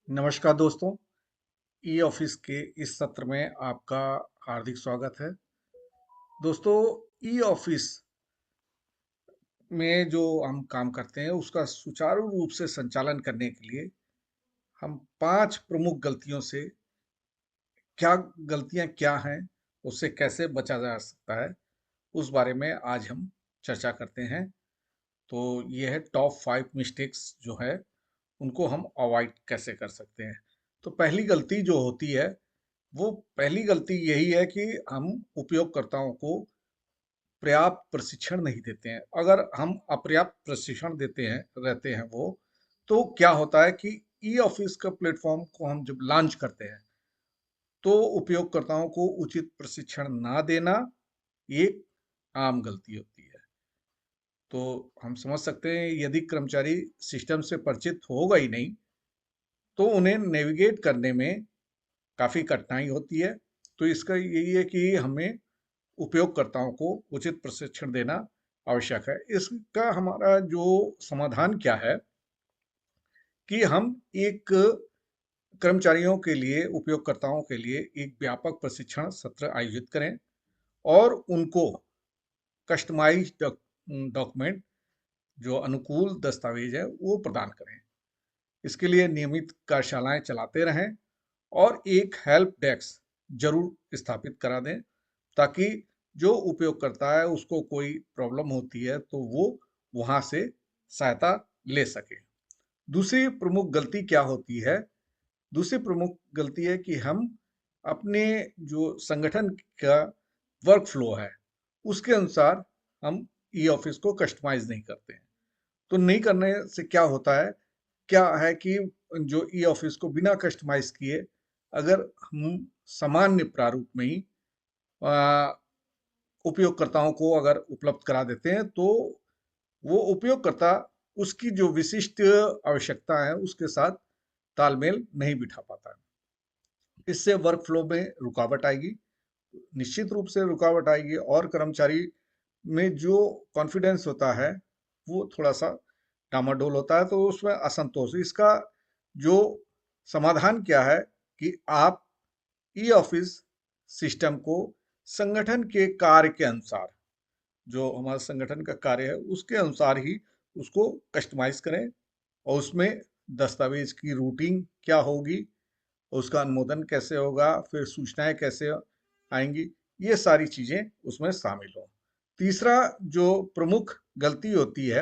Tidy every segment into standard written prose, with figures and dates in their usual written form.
नमस्कार दोस्तों, e office के इस सत्र में आपका हार्दिक स्वागत है। दोस्तों, ई ऑफिस में जो हम काम करते हैं उसका सुचारू रूप से संचालन करने के लिए हम 5 प्रमुख गलतियों से क्या गलतियां क्या हैं, उससे कैसे बचा जा सकता है, उस बारे में आज हम चर्चा करते हैं। तो ये है टॉप 5 मिस्टेक्स जो है उनको हम अवॉइड कैसे कर सकते हैं। तो पहली गलती जो होती है वो पहली गलती यही है कि हम उपयोगकर्ताओं को पर्याप्त प्रशिक्षण नहीं देते हैं। अगर हम अपर्याप्त प्रशिक्षण देते हैं रहते हैं तो क्या होता है कि ई ऑफिस का प्लेटफॉर्म को हम जब लॉन्च करते हैं तो उपयोगकर्ताओं को उचित प्रशिक्षण ना देना एक आम गलती होती है। तो हम समझ सकते हैं यदि कर्मचारी सिस्टम से परिचित होगा ही नहीं तो उन्हें नेविगेट करने में काफ़ी कठिनाई होती है। तो इसका यही है कि हमें उपयोगकर्ताओं को उचित प्रशिक्षण देना आवश्यक है। इसका हमारा जो समाधान क्या है कि हम एक कर्मचारियों के लिए, उपयोगकर्ताओं के लिए एक व्यापक प्रशिक्षण सत्र आयोजित करें और उनको कस्टमाइज्ड डॉक्यूमेंट, जो अनुकूल दस्तावेज है, वो प्रदान करें। इसके लिए नियमित कार्यशालाएं चलाते रहें और एक हेल्प डेस्क जरूर स्थापित करा दें ताकि जो उपयोगकर्ता है उसको कोई प्रॉब्लम होती है तो वो वहां से सहायता ले सके। दूसरी प्रमुख गलती क्या होती है? दूसरी प्रमुख गलती है कि हम अपने जो संगठन का वर्क फ्लो है उसके अनुसार हम ई ऑफिस को कस्टमाइज नहीं करते हैं। तो नहीं करने से क्या है कि जो ई ऑफिस को बिना कस्टमाइज किए अगर हम सामान्य प्रारूप में ही उपयोगकर्ताओं को अगर उपलब्ध करा देते हैं तो वो उपयोगकर्ता उसकी जो विशिष्ट आवश्यकता है उसके साथ तालमेल नहीं बिठा पाता है। इससे वर्क फ्लो में रुकावट आएगी, निश्चित रूप से रुकावट आएगी और कर्मचारी में जो कॉन्फिडेंस होता है वो थोड़ा सा डामाडोल होता है, तो उसमें असंतोष। इसका जो समाधान क्या है कि आप ई ऑफिस सिस्टम को संगठन के कार्य के अनुसार, जो हमारे संगठन का कार्य है उसके अनुसार ही उसको कस्टमाइज करें और उसमें दस्तावेज की रूटिंग क्या होगी, उसका अनुमोदन कैसे होगा, फिर सूचनाएं कैसे आएंगी, ये सारी चीजें उसमें शामिल हो। तीसरा जो प्रमुख गलती होती है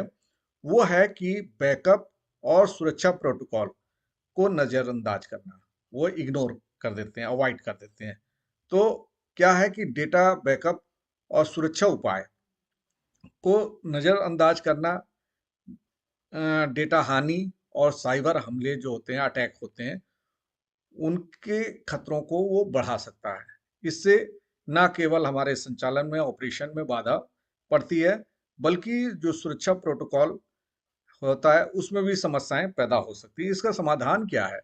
वो है कि बैकअप और सुरक्षा प्रोटोकॉल को नजरअंदाज करना, वो इग्नोर कर देते हैं, अवॉइड कर देते हैं। तो क्या है कि डेटा बैकअप और सुरक्षा उपाय को नजरअंदाज करना डेटा हानि और साइबर हमले जो होते हैं, अटैक होते हैं, उनके खतरों को वो बढ़ा सकता है। इससे न केवल हमारे संचालन में, ऑपरेशन में बाधा पड़ती है, बल्कि जो सुरक्षा प्रोटोकॉल होता है उसमें भी समस्याएं पैदा हो सकती है। इसका समाधान क्या है?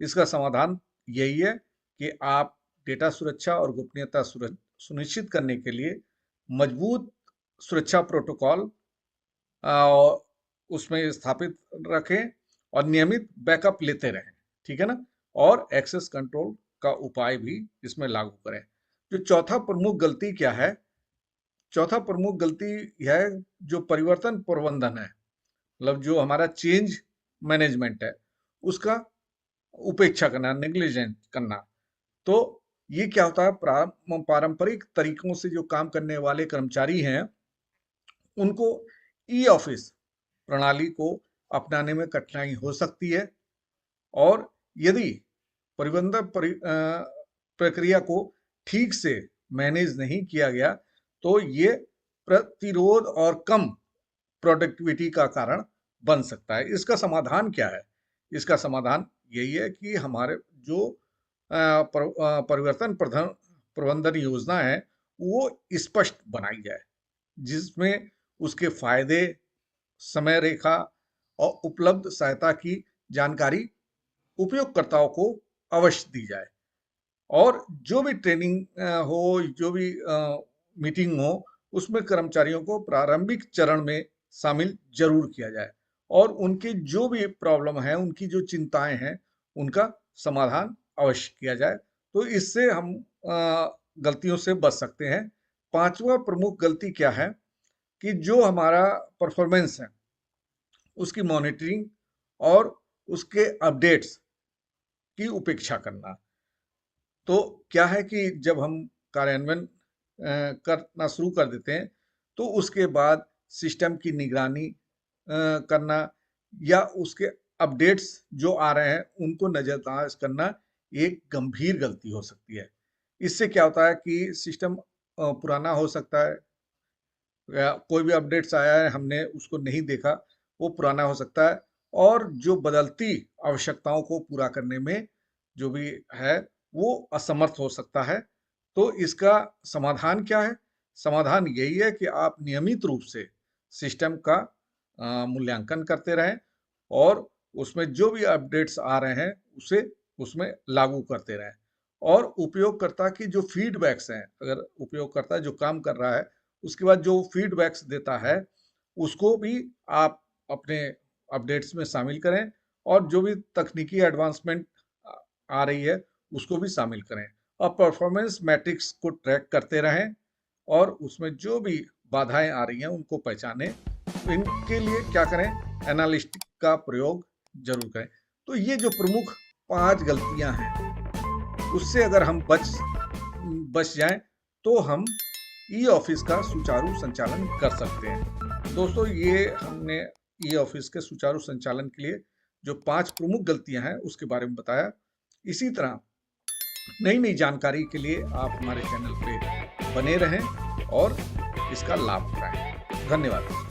इसका समाधान यही है कि आप डेटा सुरक्षा और गोपनीयता सुनिश्चित करने के लिए मजबूत सुरक्षा प्रोटोकॉल उसमें स्थापित रखें और नियमित बैकअप लेते रहें, ठीक है ना? और एक्सेस कंट्रोल का उपाय भी इसमें लागू करें। जो चौथा प्रमुख गलती क्या है? चौथा प्रमुख गलती यह है जो परिवर्तन प्रबंधन है, मतलब जो हमारा चेंज मैनेजमेंट है उसका उपेक्षा करना, नेग्लिजेंट करना। तो ये क्या होता है, पारंपरिक तरीकों से जो काम करने वाले कर्मचारी हैं उनको ई ऑफिस प्रणाली को अपनाने में कठिनाई हो सकती है और यदि प्रक्रिया को ठीक से मैनेज नहीं किया गया तो ये प्रतिरोध और कम प्रोडक्टिविटी का कारण बन सकता है। इसका समाधान क्या है? इसका समाधान यही है कि हमारे जो परिवर्तन प्रबंधन योजना है वो स्पष्ट बनाई जाए, जिसमें उसके फायदे, समय रेखा और उपलब्ध सहायता की जानकारी उपयोगकर्ताओं को अवश्य दी जाए। और जो भी ट्रेनिंग हो, जो भी मीटिंग हो, उसमें कर्मचारियों को प्रारंभिक चरण में शामिल जरूर किया जाए और उनकी जो भी प्रॉब्लम है, उनकी जो चिंताएं हैं उनका समाधान अवश्य किया जाए। तो इससे हम गलतियों से बच सकते हैं। पांचवा प्रमुख गलती क्या है कि जो हमारा परफॉर्मेंस है उसकी मॉनिटरिंग और उसके अपडेट्स की उपेक्षा करना। तो क्या है कि जब हम कार्यान्वयन करना शुरू कर देते हैं तो उसके बाद सिस्टम की निगरानी करना या उसके अपडेट्स जो आ रहे हैं उनको नज़रअंदाज करना एक गंभीर गलती हो सकती है। इससे क्या होता है कि सिस्टम पुराना हो सकता है या कोई भी अपडेट्स आया है हमने उसको नहीं देखा, वो पुराना हो सकता है और जो बदलती आवश्यकताओं को पूरा करने में जो भी है वो असमर्थ हो सकता है। तो इसका समाधान क्या है? समाधान यही है कि आप नियमित रूप से सिस्टम का मूल्यांकन करते रहें और उसमें जो भी अपडेट्स आ रहे हैं उसे उसमें लागू करते रहें और उपयोगकर्ता की जो फीडबैक्स हैं, अगर उपयोगकर्ता जो काम कर रहा है उसके बाद जो फीडबैक्स देता है उसको भी आप अपने अपडेट्स में शामिल करें और जो भी तकनीकी एडवांसमेंट आ रही है उसको भी शामिल करें और परफॉर्मेंस मैट्रिक्स को ट्रैक करते रहें और उसमें जो भी बाधाएं आ रही हैं उनको पहचानें। तो इनके लिए क्या करें? एनालिस्ट का प्रयोग जरूर करें। तो ये जो प्रमुख 5 गलतियां हैं उससे अगर हम बच जाएं तो हम ई ऑफिस का सुचारू संचालन कर सकते हैं। दोस्तों, ये हमने ई ऑफिस के सुचारू संचालन के लिए जो 5 प्रमुख गलतियां हैं उसके बारे में बताया। इसी तरह नई नई जानकारी के लिए आप हमारे चैनल पे बने रहें और इसका लाभ उठाएं। धन्यवाद।